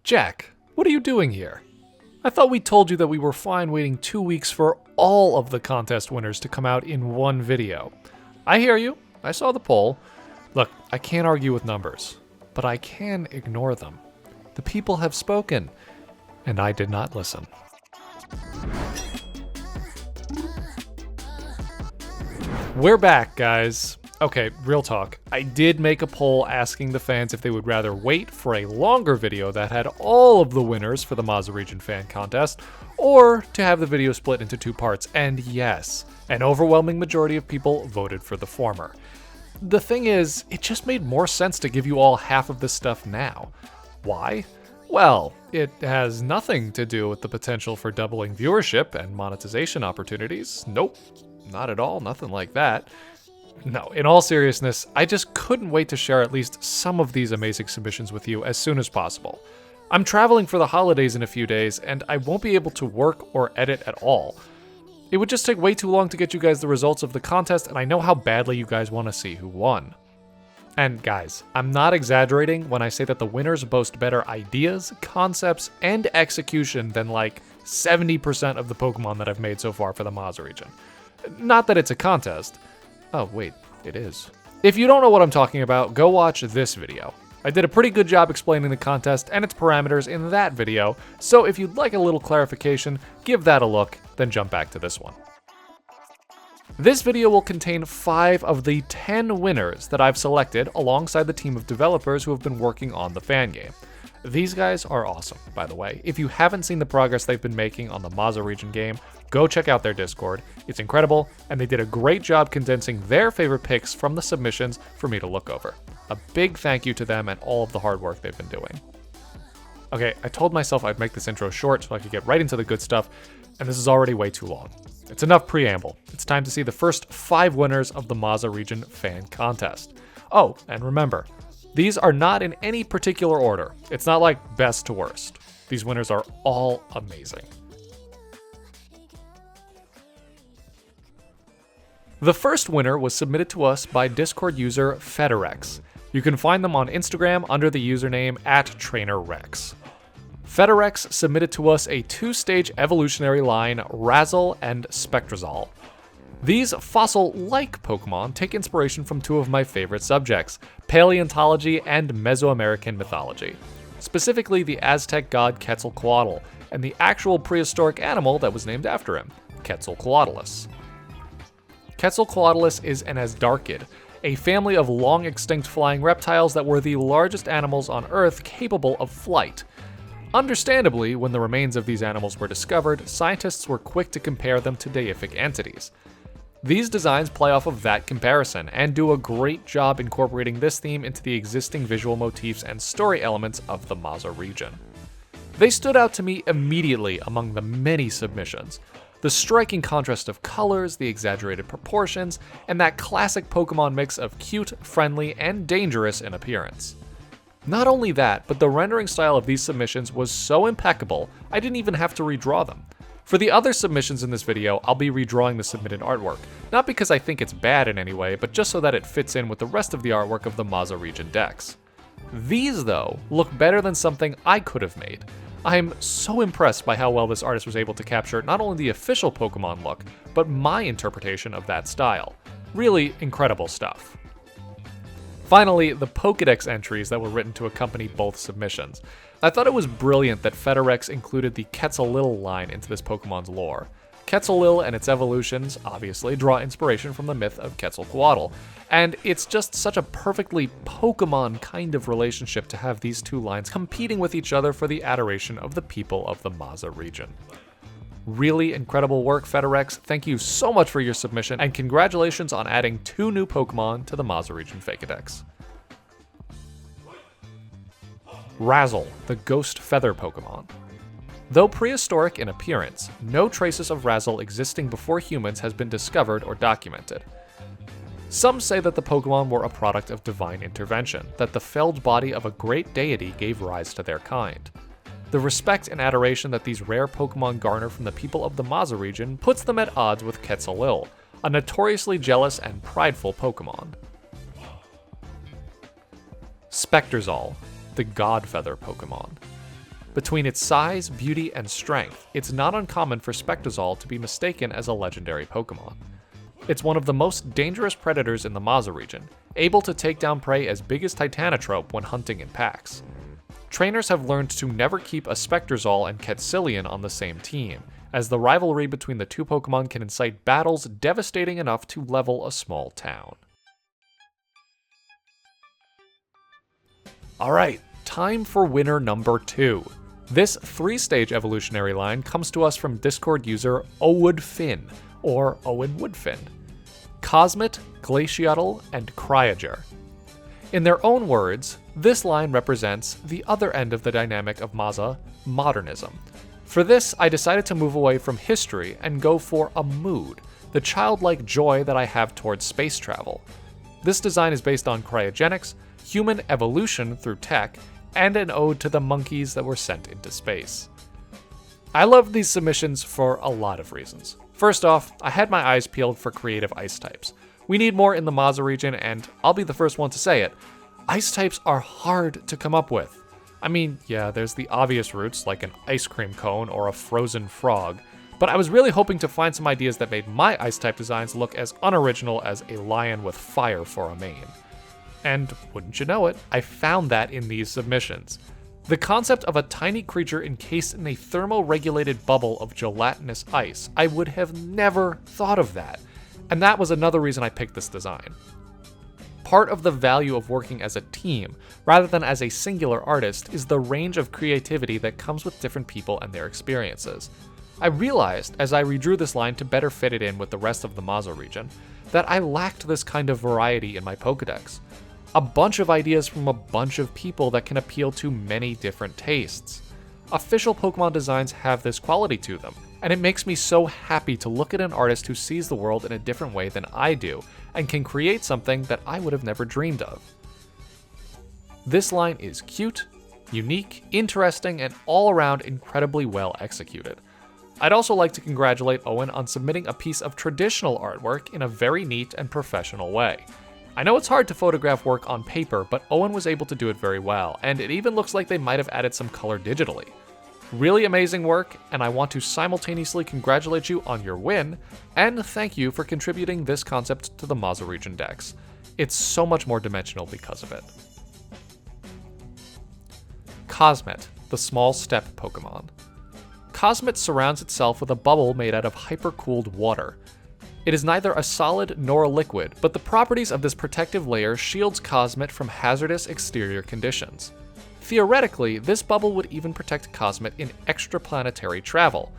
Jack, what are you doing here? I thought we told you that we were fine waiting 2 weeks for all of the contest winners to come out in one video. I hear you. I saw the poll. Look, I can't argue with numbers, but I can ignore them. The people have spoken, and I did not listen. We're back, guys. Okay, real talk. I did make a poll asking the fans if they would rather wait for a longer video that had all of the winners for the Mazah Region Fan Contest, or to have the video split into 2 parts, and yes, an overwhelming majority of people voted for the former. The thing is, it just made more sense to give you all half of this stuff now. Why? Well, it has nothing to do with the potential for doubling viewership and monetization opportunities. Nope, not at all, nothing like that. No, in all seriousness, I just couldn't wait to share at least some of these amazing submissions with you as soon as possible. I'm traveling for the holidays in a few days, and I won't be able to work or edit at all. It would just take way too long to get you guys the results of the contest, and I know how badly you guys want to see who won. And guys, I'm not exaggerating when I say that the winners boast better ideas, concepts, and execution than like 70% of the Pokemon that I've made so far for the Mazah region. Not that it's a contest. Oh wait, it is. If you don't know what I'm talking about, go watch this video. I did a pretty good job explaining the contest and its parameters in that video, so if you'd like a little clarification, give that a look, then jump back to this one. This video will contain 5 of the 10 winners that I've selected alongside the team of developers who have been working on the fan game. These guys are awesome, by the way. If you haven't seen the progress they've been making on the Mazah region game, go check out their Discord. It's incredible, and they did a great job condensing their favorite picks from the submissions for me to look over. A big thank you to them and all of the hard work they've been doing. Okay, I told myself I'd make this intro short so I could get right into the good stuff, and this is already way too long. It's enough preamble. It's time to see the first 5 winners of the Mazah region fan contest. Oh, and remember, these are not in any particular order. It's not like best to worst. These winners are all amazing. The first winner was submitted to us by Discord user Federex. You can find them on Instagram under the username @TrainerRex. Federex submitted to us a 2-stage evolutionary line, Razzle and Spectrazol. These fossil-like Pokemon take inspiration from 2 of my favorite subjects, paleontology and Mesoamerican mythology. Specifically the Aztec god Quetzalcoatl, and the actual prehistoric animal that was named after him, Quetzalcoatlus. Quetzalcoatlus is an Azhdarchid, a family of long-extinct flying reptiles that were the largest animals on Earth capable of flight. Understandably, when the remains of these animals were discovered, scientists were quick to compare them to deific entities. These designs play off of that comparison and do a great job incorporating this theme into the existing visual motifs and story elements of the Mazah region. They stood out to me immediately among the many submissions. The striking contrast of colors, the exaggerated proportions, and that classic Pokemon mix of cute, friendly, and dangerous in appearance. Not only that, but the rendering style of these submissions was so impeccable, I didn't even have to redraw them. For the other submissions in this video, I'll be redrawing the submitted artwork, not because I think it's bad in any way, but just so that it fits in with the rest of the artwork of the Mazah region decks. These, though, look better than something I could have made. I am so impressed by how well this artist was able to capture not only the official Pokemon look, but my interpretation of that style. Really incredible stuff. Finally, the Pokédex entries that were written to accompany both submissions. I thought it was brilliant that Federex included the Quetzalil line into this Pokemon's lore. Quetzalil and its evolutions, obviously, draw inspiration from the myth of Quetzalcoatl, and it's just such a perfectly Pokemon kind of relationship to have these 2 lines competing with each other for the adoration of the people of the Mazah region. Really incredible work, Federex. Thank you so much for your submission, and congratulations on adding 2 new Pokemon to the Mazah region Fakedex. Razzle, the Ghost Feather Pokemon. Though prehistoric in appearance, no traces of Razzle existing before humans has been discovered or documented. Some say that the Pokemon were a product of divine intervention, that the felled body of a great deity gave rise to their kind. The respect and adoration that these rare Pokemon garner from the people of the Mazah region puts them at odds with Quetzalil, a notoriously jealous and prideful Pokemon. Spectrazol, the God Feather Pokemon. Between its size, beauty, and strength, it's not uncommon for Spectazol to be mistaken as a legendary Pokemon. It's one of the most dangerous predators in the Mazah region, able to take down prey as big as Titanotrope when hunting in packs. Trainers have learned to never keep a Spectrazol and Quetzillion on the same team, as the rivalry between the two Pokemon can incite battles devastating enough to level a small town. Alright, time for winner number 2. This 3-stage evolutionary line comes to us from Discord user Owoodfin, or Owen Woodfin. Cosmet, Glaciatel, and Cryoger. In their own words, this line represents the other end of the dynamic of Mazah, modernism. For this, I decided to move away from history and go for a mood, the childlike joy that I have towards space travel. This design is based on cryogenics, human evolution through tech, and an ode to the monkeys that were sent into space. I love these submissions for a lot of reasons. First off, I had my eyes peeled for creative ice types. We need more in the Mazah region, and I'll be the first one to say it, ice types are hard to come up with. I mean, yeah, there's the obvious routes like an ice cream cone or a frozen frog, but I was really hoping to find some ideas that made my ice type designs look as unoriginal as a lion with fire for a mane. And wouldn't you know it, I found that in these submissions. The concept of a tiny creature encased in a thermoregulated bubble of gelatinous ice, I would have never thought of that. And that was another reason I picked this design. Part of the value of working as a team, rather than as a singular artist, is the range of creativity that comes with different people and their experiences. I realized, as I redrew this line to better fit it in with the rest of the Mazah region, that I lacked this kind of variety in my Pokedex. A bunch of ideas from a bunch of people that can appeal to many different tastes. Official Pokemon designs have this quality to them, and it makes me so happy to look at an artist who sees the world in a different way than I do, and can create something that I would have never dreamed of. This line is cute, unique, interesting, and all around incredibly well executed. I'd also like to congratulate Owen on submitting a piece of traditional artwork in a very neat and professional way. I know it's hard to photograph work on paper, but Owen was able to do it very well, and it even looks like they might have added some color digitally. Really amazing work, and I want to simultaneously congratulate you on your win, and thank you for contributing this concept to the Mazah region decks. It's so much more dimensional because of it. Cosmet, the small step Pokemon. Cosmet surrounds itself with a bubble made out of hyper-cooled water. It is neither a solid nor a liquid, but the properties of this protective layer shields Cosmet from hazardous exterior conditions. Theoretically, this bubble would even protect Cosmet in extraplanetary travel.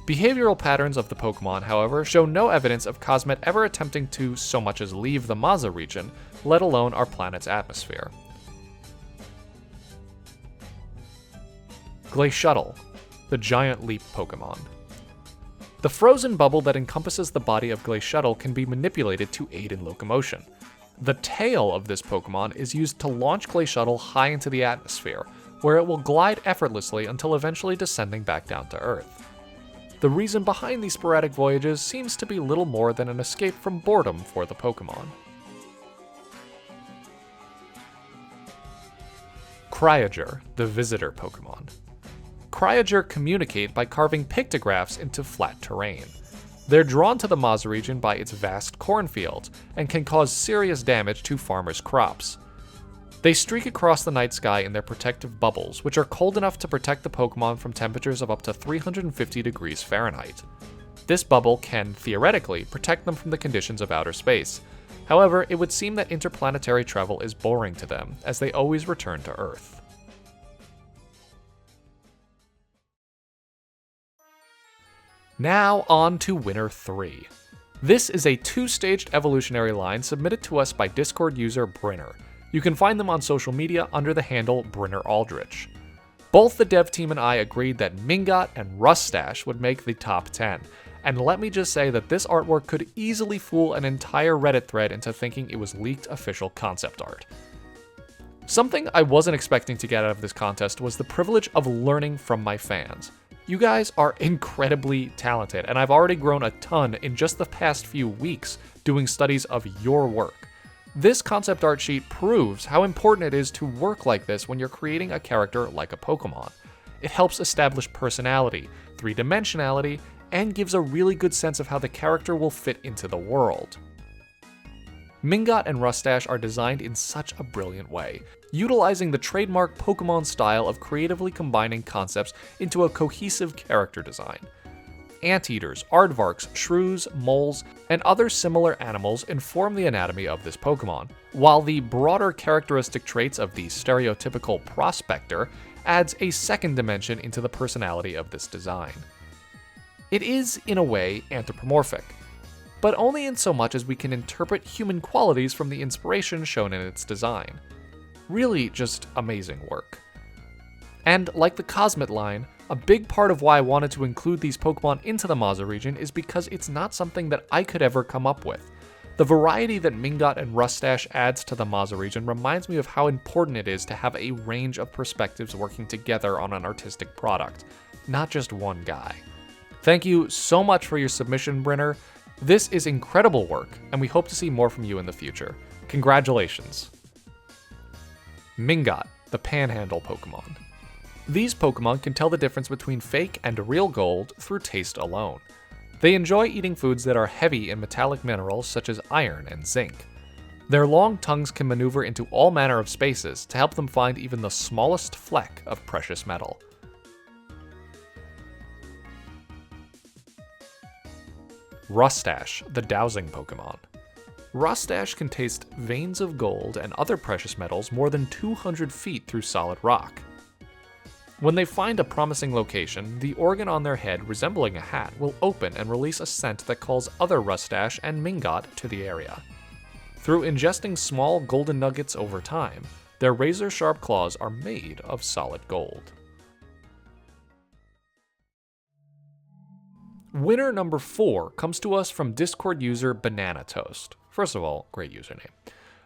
Behavioral patterns of the Pokemon, however, show no evidence of Cosmet ever attempting to so much as leave the Mazah region, let alone our planet's atmosphere. Glaciatel, the giant leap Pokemon. The frozen bubble that encompasses the body of Glaciatel can be manipulated to aid in locomotion. The tail of this Pokemon is used to launch Glaciatel high into the atmosphere, where it will glide effortlessly until eventually descending back down to Earth. The reason behind these sporadic voyages seems to be little more than an escape from boredom for the Pokemon. Cryoger, the visitor Pokemon. Cryoger communicate by carving pictographs into flat terrain. They're drawn to the Mazah region by its vast cornfields, and can cause serious damage to farmers' crops. They streak across the night sky in their protective bubbles, which are cold enough to protect the Pokemon from temperatures of up to 350 degrees Fahrenheit. This bubble can, theoretically, protect them from the conditions of outer space. However, it would seem that interplanetary travel is boring to them, as they always return to Earth. Now on to winner 3. This is a 2-staged evolutionary line submitted to us by Discord user Brynner. You can find them on social media under the handle Brynner Aldrich. Both the dev team and I agreed that Mingot and Rustache would make the top 10, and let me just say that this artwork could easily fool an entire Reddit thread into thinking it was leaked official concept art. Something I wasn't expecting to get out of this contest was the privilege of learning from my fans. You guys are incredibly talented, and I've already grown a ton in just the past few weeks doing studies of your work. This concept art sheet proves how important it is to work like this when you're creating a character like a Pokemon. It helps establish personality, three-dimensionality, and gives a really good sense of how the character will fit into the world. Mingot and Rustache are designed in such a brilliant way, utilizing the trademark Pokemon style of creatively combining concepts into a cohesive character design. Anteaters, aardvarks, shrews, moles, and other similar animals inform the anatomy of this Pokemon, while the broader characteristic traits of the stereotypical prospector adds a second dimension into the personality of this design. It is, in a way, anthropomorphic, but only in so much as we can interpret human qualities from the inspiration shown in its design. Really just amazing work. And like the Cosmit line, a big part of why I wanted to include these Pokemon into the Mazah region is because it's not something that I could ever come up with. The variety that Mingot and Rustache adds to the Mazah region reminds me of how important it is to have a range of perspectives working together on an artistic product, not just one guy. Thank you so much for your submission, Brenner. This is incredible work, and we hope to see more from you in the future. Congratulations. Mingot, the Panhandle Pokemon. These Pokemon can tell the difference between fake and real gold through taste alone. They enjoy eating foods that are heavy in metallic minerals such as iron and zinc. Their long tongues can maneuver into all manner of spaces to help them find even the smallest fleck of precious metal. Rustache, the Dowsing Pokemon. Rustache can taste veins of gold and other precious metals more than 200 feet through solid rock. When they find a promising location, the organ on their head resembling a hat will open and release a scent that calls other Rustache and Mingot to the area. Through ingesting small golden nuggets over time, their razor-sharp claws are made of solid gold. Winner number 4 comes to us from Discord user Banana Toast. First of all, great username.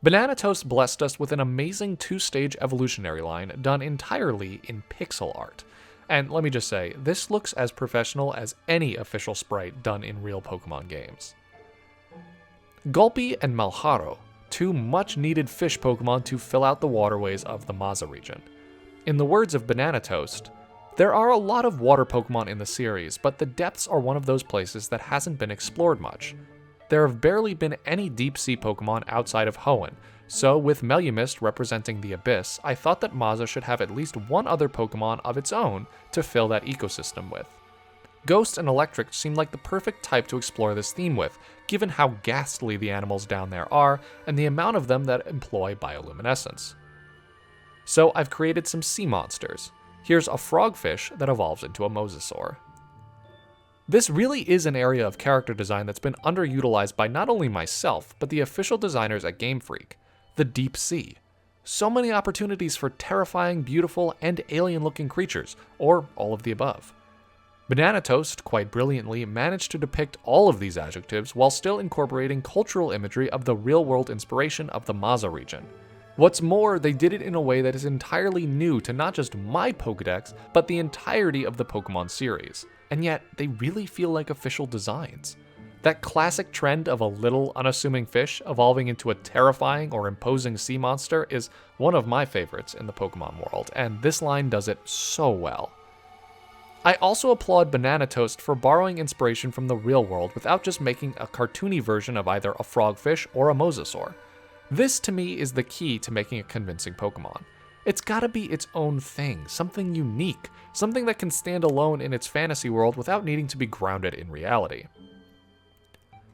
Banana Toast blessed us with an amazing 2-stage evolutionary line done entirely in pixel art. And let me just say, this looks as professional as any official sprite done in real Pokemon games. Gulpy and Malharo, 2 much-needed fish Pokemon to fill out the waterways of the Mazah region. In the words of Banana Toast, there are a lot of water Pokemon in the series, but the depths are one of those places that hasn't been explored much. There have barely been any deep-sea Pokemon outside of Hoenn, so with Melumist representing the Abyss, I thought that Mazah should have at least one other Pokemon of its own to fill that ecosystem with. Ghost and Electric seemed like the perfect type to explore this theme with, given how ghastly the animals down there are and the amount of them that employ bioluminescence. So I've created some sea monsters. Here's a frogfish that evolves into a mosasaur. This really is an area of character design that's been underutilized by not only myself, but the official designers at Game Freak, the deep sea. So many opportunities for terrifying, beautiful, and alien-looking creatures, or all of the above. Banana Toast, quite brilliantly, managed to depict all of these adjectives while still incorporating cultural imagery of the real-world inspiration of the Mazah region. What's more, they did it in a way that is entirely new to not just my Pokédex, but the entirety of the Pokemon series. And yet, they really feel like official designs. That classic trend of a little, unassuming fish evolving into a terrifying or imposing sea monster is one of my favorites in the Pokemon world, and this line does it so well. I also applaud Banana Toast for borrowing inspiration from the real world without just making a cartoony version of either a frogfish or a mosasaur. This, to me, is the key to making a convincing Pokemon. It's gotta be its own thing, something unique, something that can stand alone in its fantasy world without needing to be grounded in reality.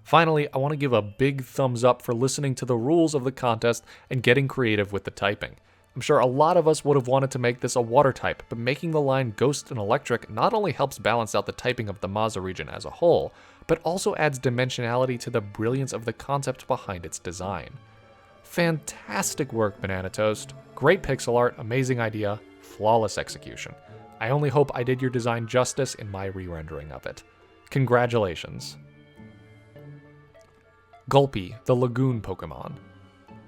Finally, I want to give a big thumbs up for listening to the rules of the contest and getting creative with the typing. I'm sure a lot of us would have wanted to make this a water type, but making the line Ghost and Electric not only helps balance out the typing of the Mazah region as a whole, but also adds dimensionality to the brilliance of the concept behind its design. Fantastic work, Banana Toast. Great pixel art, amazing idea, flawless execution. I only hope I did your design justice in my re-rendering of it. Congratulations. Gulpy, the Lagoon Pokemon.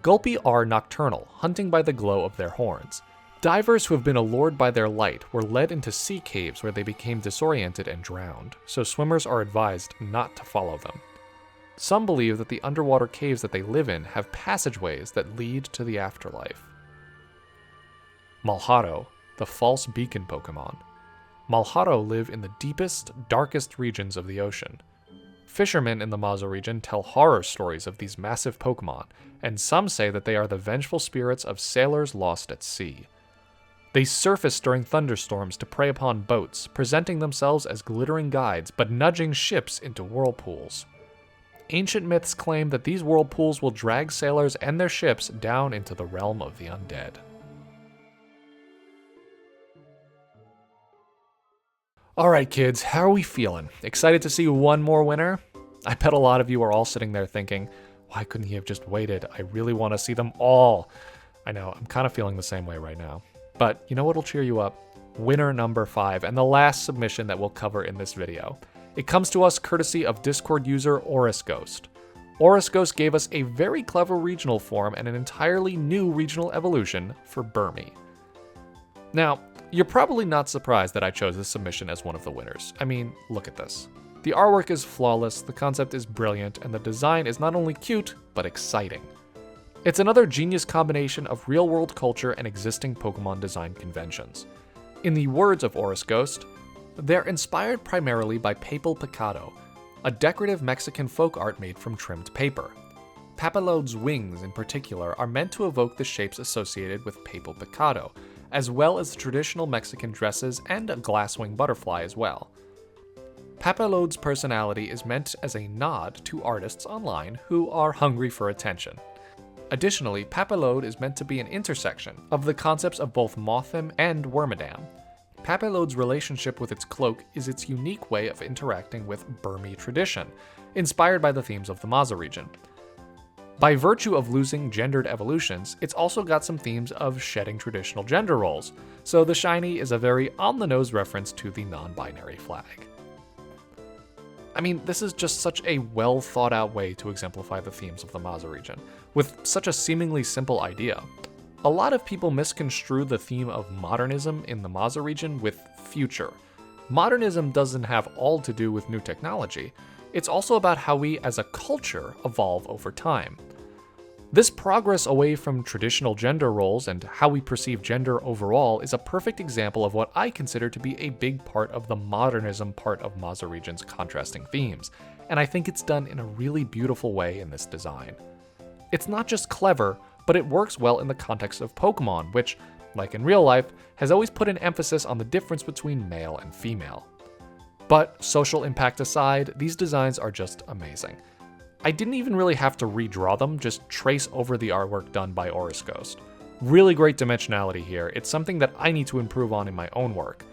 Gulpy are nocturnal, hunting by the glow of their horns. Divers who have been allured by their light were led into sea caves where they became disoriented and drowned, so swimmers are advised not to follow them. Some believe that the underwater caves that they live in have passageways that lead to the afterlife. Malharo, the False Beacon Pokemon. Malharo live in the deepest, darkest regions of the ocean. Fishermen in the Mazah region tell horror stories of these massive Pokemon, and some say that they are the vengeful spirits of sailors lost at sea. They surface during thunderstorms to prey upon boats, presenting themselves as glittering guides but nudging ships into whirlpools. Ancient myths claim that these whirlpools will drag sailors and their ships down into the realm of the undead. Alright kids, how are we feeling? Excited to see one more winner? I bet a lot of you are all sitting there thinking, why couldn't he have just waited? I really want to see them all. I know, I'm kind of feeling the same way right now. But you know what'll cheer you up? Winner number 5, and the last submission that we'll cover in this video. It comes to us courtesy of Discord user Oris Ghost. Oris Ghost gave us a very clever regional form and an entirely new regional evolution for Burmy. Now, you're probably not surprised that I chose this submission as one of the winners. I mean, look at this. The artwork is flawless, the concept is brilliant, and the design is not only cute, but exciting. It's another genius combination of real-world culture and existing Pokemon design conventions. In the words of Oris Ghost, they're inspired primarily by papel picado, a decorative Mexican folk art made from trimmed paper. Papillode's wings, in particular, are meant to evoke the shapes associated with papel picado, as well as the traditional Mexican dresses and a glasswing butterfly as well. Papillode's personality is meant as a nod to artists online who are hungry for attention. Additionally, Papillode is meant to be an intersection of the concepts of both Mothim and Wormadam. Papillode's relationship with its cloak is its unique way of interacting with Burmy tradition, inspired by the themes of the Mazah region. By virtue of losing gendered evolutions, it's also got some themes of shedding traditional gender roles, so the shiny is a very on-the-nose reference to the non-binary flag. I mean, this is just such a well-thought-out way to exemplify the themes of the Mazah region, with such a seemingly simple idea. A lot of people misconstrue the theme of modernism in the Mazah region with future. Modernism doesn't have all to do with new technology. It's also about how we as a culture evolve over time. This progress away from traditional gender roles and how we perceive gender overall is a perfect example of what I consider to be a big part of the modernism part of Mazah region's contrasting themes, and I think it's done in a really beautiful way in this design. It's not just clever, but it works well in the context of Pokemon, which, like in real life, has always put an emphasis on the difference between male and female. But social impact aside, these designs are just amazing. I didn't even really have to redraw them, just trace over the artwork done by Oris Ghost. Really great dimensionality here, it's something that I need to improve on in my own work.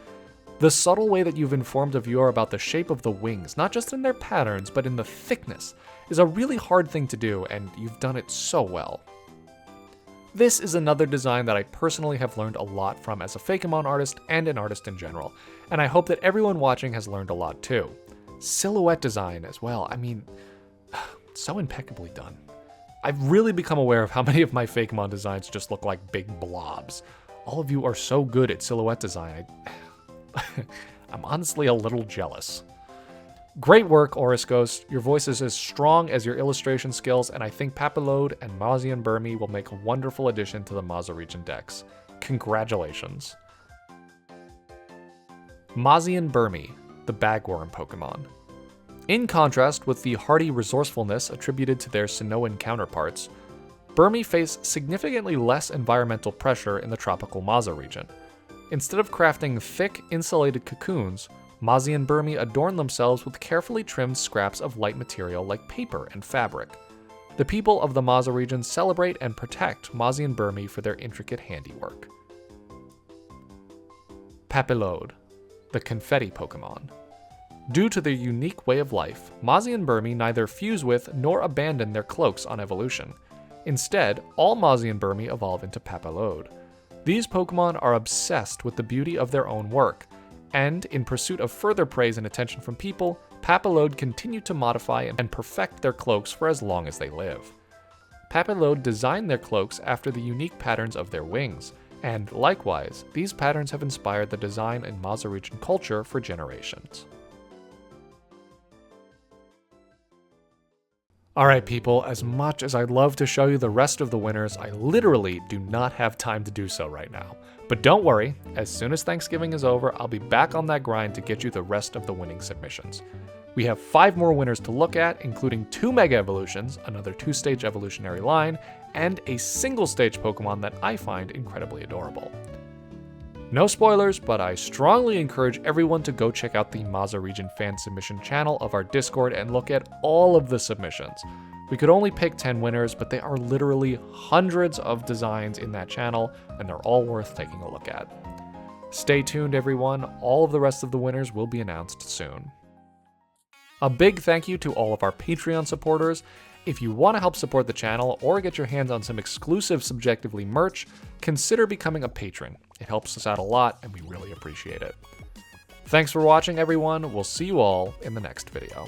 The subtle way that you've informed a viewer about the shape of the wings, not just in their patterns, but in the thickness, is a really hard thing to do, and you've done it so well. This is another design that I personally have learned a lot from as a Fakemon artist and an artist in general, and I hope that everyone watching has learned a lot too. Silhouette design as well, I mean, so impeccably done. I've really become aware of how many of my Fakemon designs just look like big blobs. All of you are so good at silhouette design, I'm honestly a little jealous. Great work, Oris Ghost. Your voice is as strong as your illustration skills, and I think Papillode and Mazian Burmy will make a wonderful addition to the Mazah region decks. Congratulations. Mazian Burmy, the bagworm Pokemon. In contrast with the hardy resourcefulness attributed to their Sinnohan counterparts, Burmy face significantly less environmental pressure in the tropical Mazah region. Instead of crafting thick, insulated cocoons, Mazah and Burmy adorn themselves with carefully trimmed scraps of light material like paper and fabric. The people of the Mazah region celebrate and protect Mazah and Burmy for their intricate handiwork. Papillode, the confetti Pokemon. Due to their unique way of life, Mazah and Burmy neither fuse with nor abandon their cloaks on evolution. Instead, all Mazah and Burmy evolve into Papillode. These Pokemon are obsessed with the beauty of their own work, and in pursuit of further praise and attention from people, Papillode continue to modify and perfect their cloaks for as long as they live. Papillode designed their cloaks after the unique patterns of their wings, and likewise, these patterns have inspired the design and Mazah region culture for generations. Alright people, as much as I'd love to show you the rest of the winners, I literally do not have time to do so right now. But don't worry, as soon as Thanksgiving is over, I'll be back on that grind to get you the rest of the winning submissions. We have 5 more winners to look at, including 2 Mega Evolutions, another 2-stage evolutionary line, and a single-stage Pokemon that I find incredibly adorable. No spoilers, but I strongly encourage everyone to go check out the Mazah Region Fan Submission channel of our Discord and look at all of the submissions. We could only pick 10 winners, but there are literally hundreds of designs in that channel, and they're all worth taking a look at. Stay tuned, everyone. All of the rest of the winners will be announced soon. A big thank you to all of our Patreon supporters. If you want to help support the channel or get your hands on some exclusive Subjectively merch, consider becoming a patron. It helps us out a lot, and we really appreciate it. Thanks for watching, everyone. We'll see you all in the next video.